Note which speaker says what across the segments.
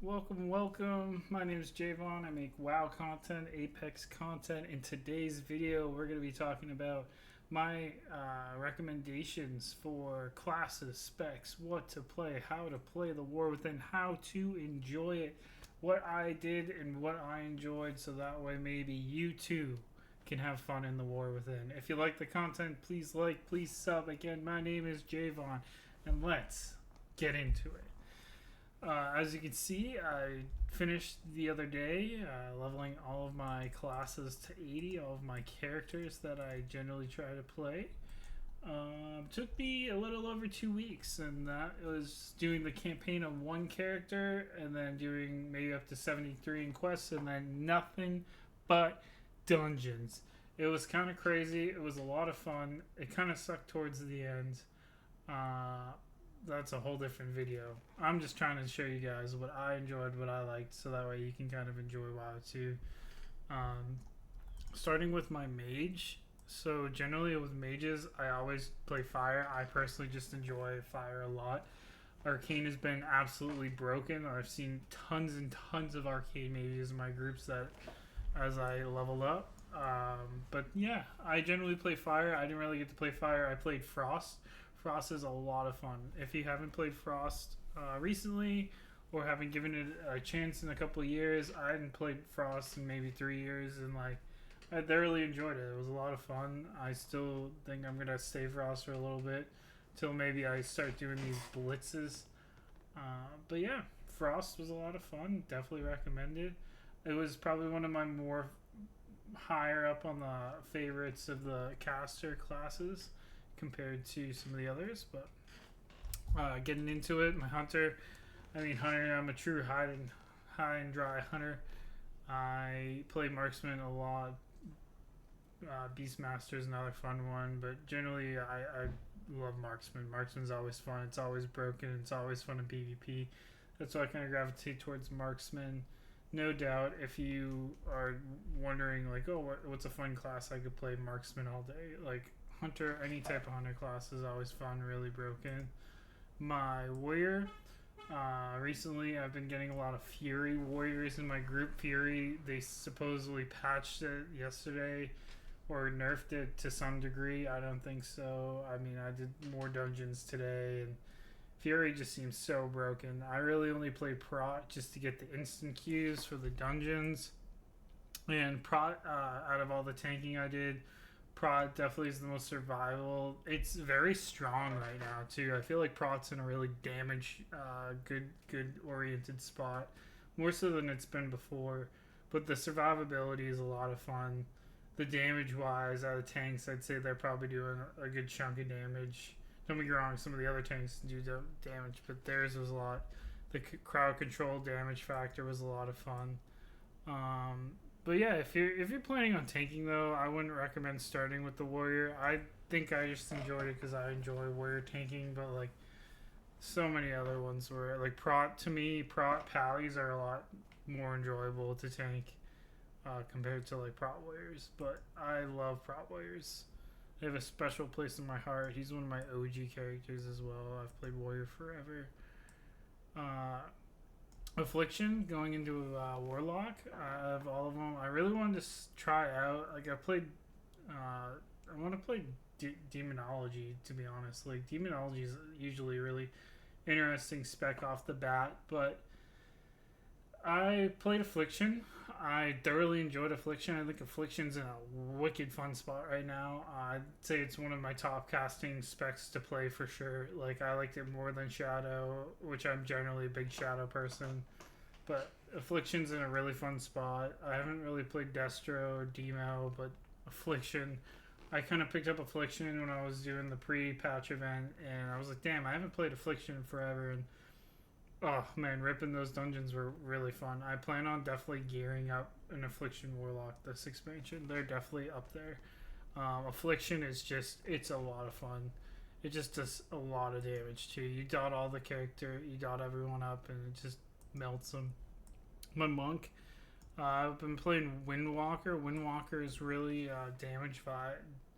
Speaker 1: welcome. My name is Javon. I make WoW content, Apex content. In today's video, we're going to be talking about my recommendations for classes, specs, what to play, how to play the War Within, how to enjoy it, what I did and what I enjoyed, so that way maybe you too can have fun in the War Within. If you like the content, please like, please sub. Again, my name is Javon, and let's get into it. As you can see, I finished the other day leveling all of my classes to 80, all of my characters that I generally try to play. Took me a little over 2 weeks, and that was doing the campaign of one character and then doing maybe up to 73 in quests and then nothing but dungeons. It was kind of crazy. It was a lot of fun. It kind of sucked towards the end. That's a whole different video. I'm just trying to show you guys what I enjoyed, what I liked, so that way you can kind of enjoy WoW too. Starting with my mage. So generally with mages, I always play fire. I personally just enjoy fire a lot. Arcane has been absolutely broken. I've seen tons and tons of arcane mages in my groups that as I leveled up. But yeah, I generally play fire. I didn't really get to play fire. I played frost. Frost is a lot of fun. If you haven't played Frost recently or haven't given it a chance in a couple of years, I hadn't played Frost in maybe 3 years, and I thoroughly enjoyed it. It was a lot of fun. I still think I'm gonna stay Frost for a little bit till maybe I start doing these blitzes. But yeah, Frost was a lot of fun. Definitely recommended. It was probably one of my more higher up on the favorites of the caster classes compared to some of the others. But getting into it, my hunter, I'm a true high and dry hunter. I play marksman a lot. Beastmaster is another fun one, but generally I love marksman. Marksman's always fun. It's always broken. It's always fun in PvP. That's why I kind of gravitate towards marksman. No doubt, if you are wondering like, oh, what's a fun class I could play, marksman all day. Like hunter, any type of hunter class is always fun, really broken. My warrior, recently I've been getting a lot of fury warriors in my group. Fury, they supposedly patched it yesterday or nerfed it to some degree. I don't think so. I did more dungeons today, and fury just seems so broken. I really only play prot just to get the instant queues for the dungeons, and prot, out of all the tanking I did, prot definitely is the most survival. It's very strong right now too. I feel like prot's in a really damage, good oriented spot, more so than it's been before. But the survivability is a lot of fun. The damage wise, out of tanks, I'd say they're probably doing a good chunk of damage. Don't get me wrong, some of the other tanks do damage, but theirs was a lot. The crowd control damage factor was a lot of fun. But yeah, if you're planning on tanking though, I wouldn't recommend starting with the warrior. I think I just enjoyed it because I enjoy warrior tanking, but like so many other ones were like prot. To me, prot pallies are a lot more enjoyable to tank compared to like prot warriors. But I love prot warriors. They have a special place in my heart. He's one of my OG characters as well. I've played warrior forever. Affliction, going into Warlock, of all of them, I really wanted to try out. Like I played, I want to play Demonology, to be honest. Like Demonology is usually a really interesting spec off the bat, but I played Affliction. I thoroughly enjoyed Affliction. I think Affliction's in a wicked fun spot right now. I'd say it's one of my top casting specs to play for sure. Like I liked it more than Shadow, which I'm generally a big Shadow person. But Affliction's in a really fun spot. I haven't really played Destro or Demo, but Affliction, I kind of picked up Affliction when I was doing the pre-patch event, and I was like, damn, I haven't played Affliction in forever, and oh man, ripping those dungeons were really fun. I plan on definitely gearing up an Affliction Warlock this expansion. They're definitely up there. Affliction is just, it's a lot of fun. It just does a lot of damage too. You dot all the character, you dot everyone up, and it just melts them. My monk, I've been playing Windwalker. Windwalker is really damage by,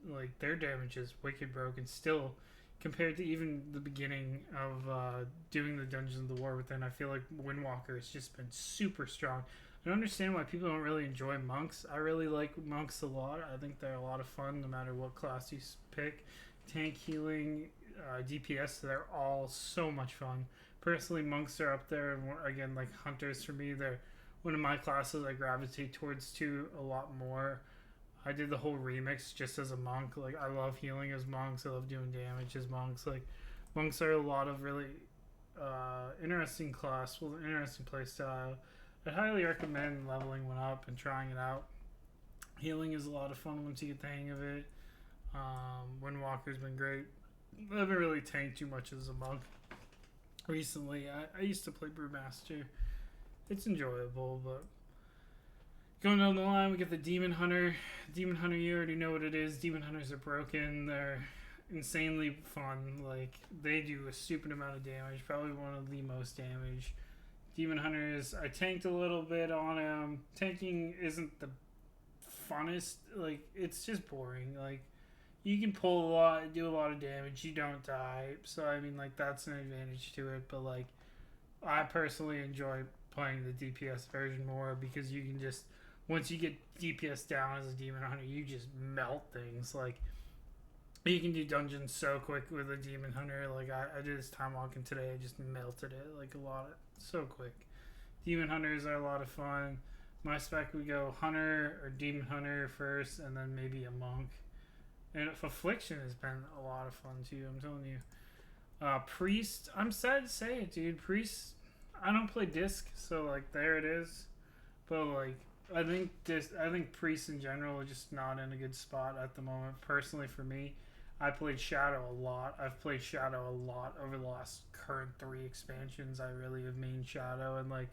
Speaker 1: like their damage is wicked broken. Still, compared to even the beginning of doing the Dungeons of the WarWithin. I feel like Windwalker has just been super strong. I don't understand why people don't really enjoy monks. I really like monks a lot. I think they're a lot of fun no matter what class you pick. Tank, healing, DPS, they're all so much fun. Personally, monks are up there, and again, like hunters for me, they're one of my classes I gravitate towards too a lot more. I did the whole remix just as a monk. Like, I love healing as monks. I love doing damage as monks. Like, monks are a lot of really interesting class, well, interesting playstyle. I highly recommend leveling one up and trying it out. Healing is a lot of fun once you get the hang of it. Windwalker's been great. I haven't really tanked too much as a monk recently. I used to play Brewmaster. It's enjoyable, but going down the line, we get the Demon Hunter. Demon Hunter, you already know what it is. Demon Hunters are broken. They're insanely fun. Like, they do a stupid amount of damage. Probably one of the most damage. Demon Hunters, I tanked a little bit on him. Tanking isn't the funnest. Like, it's just boring. Like, you can pull a lot, do a lot of damage. You don't die. So, I mean, like, that's an advantage to it. But, like, I personally enjoy playing the DPS version more because you can just, once you get DPS down as a Demon Hunter, you just melt things. Like, you can do dungeons so quick with a Demon Hunter. Like, I did this time walking today. I just melted it, like, so quick. Demon Hunters are a lot of fun. My spec, we go Hunter or Demon Hunter first, and then maybe a Monk. And Affliction has been a lot of fun, too, I'm telling you. Priest, I'm sad to say it, dude. Priest, I don't play Disc, so, like, there it is. But, like, I think Priests in general are just not in a good spot at the moment. Personally, for me, I played Shadow a lot. I've played Shadow a lot over the last current 3 expansions. I really have mained Shadow, and, like,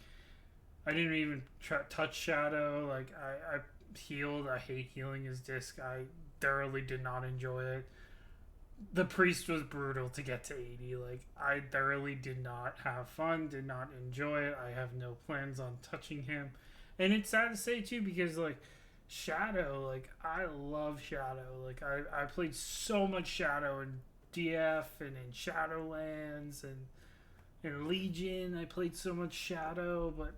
Speaker 1: I didn't even touch Shadow. Like, I healed. I hate healing as Disc. I thoroughly did not enjoy it. The Priest was brutal to get to 80. Like, I thoroughly did not have fun, did not enjoy it. I have no plans on touching him. And it's sad to say, too, because, like, Shadow, like, I love Shadow. Like, I played so much Shadow in DF and in Shadowlands and in Legion. I played so much Shadow, but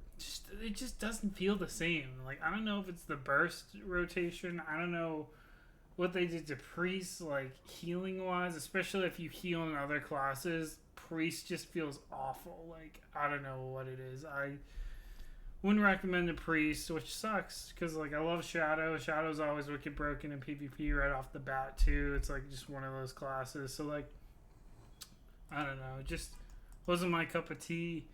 Speaker 1: it just doesn't feel the same. Like, I don't know if it's the burst rotation. I don't know what they did to Priest, like, healing-wise, especially if you heal in other classes. Priest just feels awful. Like, I don't know what it is. I wouldn't recommend a Priest, which sucks, because, like, I love Shadow. Shadow's always wicked broken in PvP right off the bat, too. It's, like, just one of those classes. So, like, I don't know. It just wasn't my cup of tea.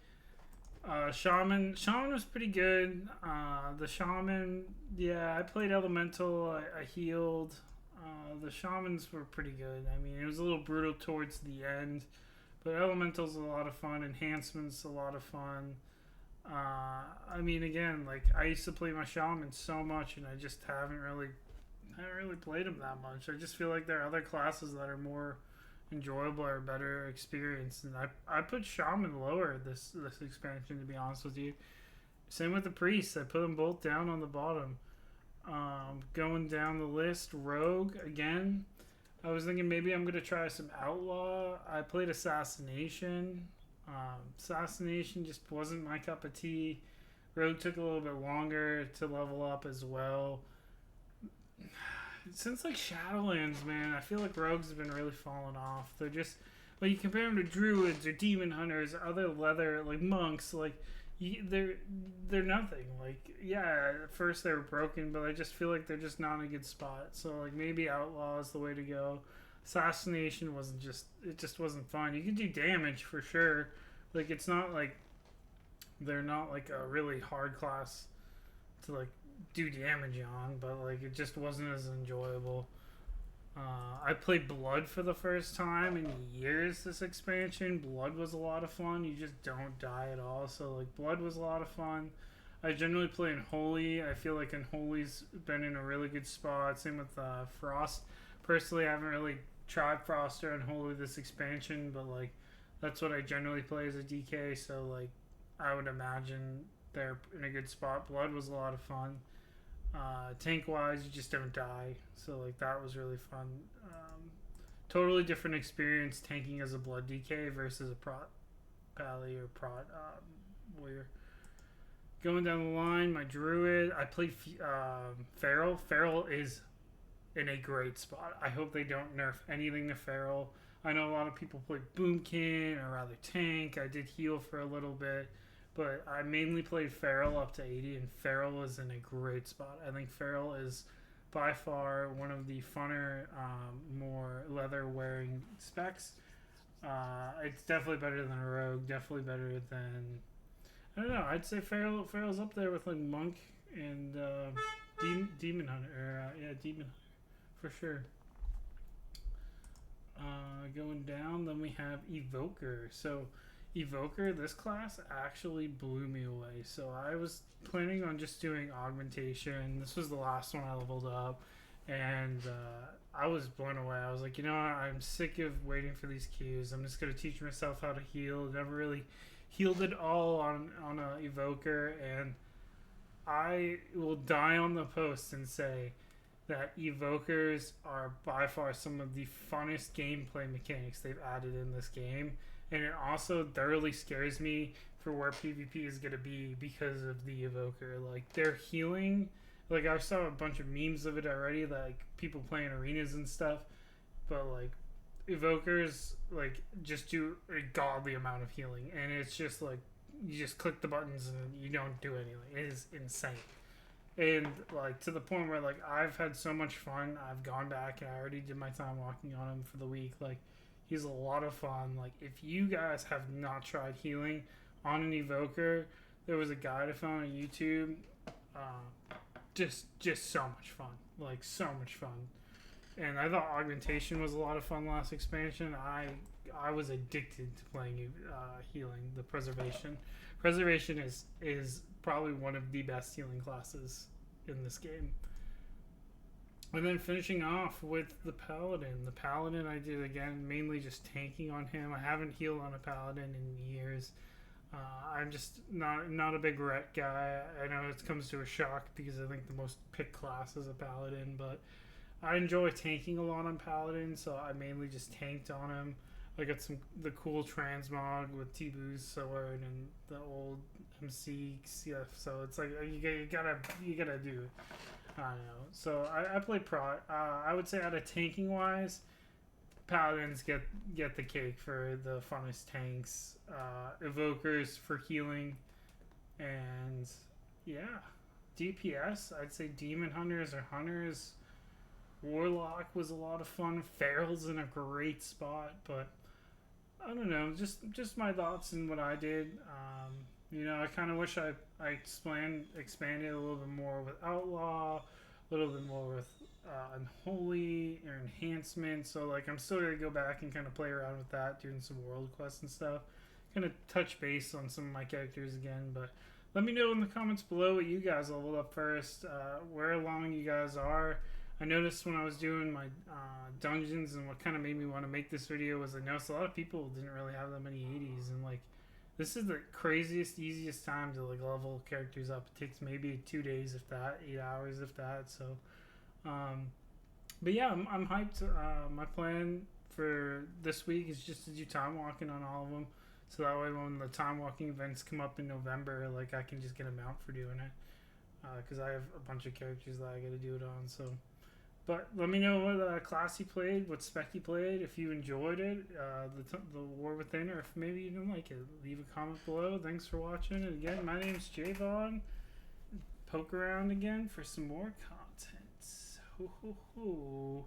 Speaker 1: Shaman was pretty good. The Shaman, yeah, I played Elemental. I healed. The Shamans were pretty good. I mean, it was a little brutal towards the end, but Elemental's a lot of fun. Enhancement's a lot of fun. I mean, again, like, I used to play my Shaman so much, and I just haven't really played him that much. I just feel like there are other classes that are more enjoyable or better experience, and I put Shaman lower this expansion, to be honest with you. Same with the Priests. I put them both down on the bottom. Going down the list, Rogue again. I was thinking maybe I'm gonna try some Outlaw. I played Assassination. Assassination just wasn't my cup of tea. Rogue took a little bit longer to level up as well. Since, like, Shadowlands, man, I feel like Rogues have been really falling off. They're just, like, you compare them to Druids or Demon Hunters, other leather, like, monks, like, they're nothing. Like, yeah, at first they were broken, but I just feel like they're just not in a good spot. So, like, maybe Outlaw is the way to go. Assassination it just wasn't fun. You can do damage for sure. Like, it's not like they're not, like, a really hard class to, like, do damage on, but, like, it just wasn't as enjoyable. I played Blood for the first time in years this expansion. Blood was a lot of fun. You just don't die at all, so, like, Blood was a lot of fun. I generally play in Holy. I feel like Unholy's been in a really good spot. Same with Frost. Personally, I haven't really tried Frost or Unholy this expansion, but, like, that's what I generally play as a DK, so, like, I would imagine they're in a good spot. Blood was a lot of fun. Tank wise, you just don't die, so, like, that was really fun. totally different experience tanking as a blood DK versus a prot pally or prot warrior. Going down the line, my Druid, I played Feral. Feral is in a great spot. I hope they don't nerf anything to Feral. I know a lot of people play Boomkin or rather tank. I did heal for a little bit, but I mainly played Feral up to 80, and Feral is in a great spot. I think Feral is by far one of the funner, more leather-wearing specs. It's definitely better than a Rogue, definitely better than... I don't know, I'd say Feral's up there with like Monk and Demon Hunter. Demon Hunter, for sure. Going down, then we have Evoker. So Evoker, this class actually blew me away. So I was planning on just doing augmentation. This was the last one I leveled up, and I was blown away. I was like, you know what? I'm sick of waiting for these queues. I'm just gonna teach myself how to heal. Never really healed it all on a Evoker, and I will die on the post and say that Evokers are by far some of the funnest gameplay mechanics they've added in this game, and it also thoroughly scares me for where PvP is going to be because of the Evoker. Like, their healing, like, I saw a bunch of memes of it already, like people playing arenas and stuff, but like Evokers like just do a godly amount of healing, and it's just like you just click the buttons and you don't do anything. It is insane. And like to the point where like I've had so much fun. I've gone back and I already did my time walking on him for the week. Like, he's a lot of fun. Like, if you guys have not tried healing on an Evoker, there was a guide I found on YouTube. Just so much fun. Like, so much fun. And I thought augmentation was a lot of fun last expansion. I was addicted to playing healing. The preservation. Preservation is probably one of the best healing classes in this game. And then finishing off with the Paladin. The Paladin I did again mainly just tanking on him. I haven't healed on a Paladin in years. I'm just not a big ret guy. I know it comes to a shock because I think the most picked class is a Paladin, but I enjoy tanking a lot on Paladin, so I mainly just tanked on him. I got the cool transmog with T-Boo's sword and the old MC stuff, so it's like you gotta do it. I don't know. So I play prot. I would say out of tanking wise, Paladins get the cake for the funnest tanks. Evokers for healing, and yeah, DPS. I'd say Demon Hunters or Hunters. Warlock was a lot of fun. Feral's in a great spot, but I don't know. Just my thoughts and what I did. I kind of wish I expanded a little bit more with Outlaw, a little bit more with Unholy or Enhancement. So like I'm still gonna go back and kind of play around with that, doing some world quests and stuff. Kind of touch base on some of my characters again, but let me know in the comments below what you guys leveled up first, where along you guys are. I noticed when I was doing my dungeons, and what kind of made me want to make this video was I noticed a lot of people didn't really have that many 80s, and like this is the craziest, easiest time to like level characters up. It takes maybe 2 days, if that, 8 hours, if that. So, but yeah, I'm hyped. My plan for this week is just to do time walking on all of them, so that way when the time walking events come up in November, like I can just get a mount for doing it, because I have a bunch of characters that I got to do it on. So. But let me know what class you played, what spec you played, if you enjoyed it, the WarWithin, or if maybe you didn't like it. Leave a comment below. Thanks for watching. And again, my name's Javon. Poke around again for some more content. Ho, ho, ho.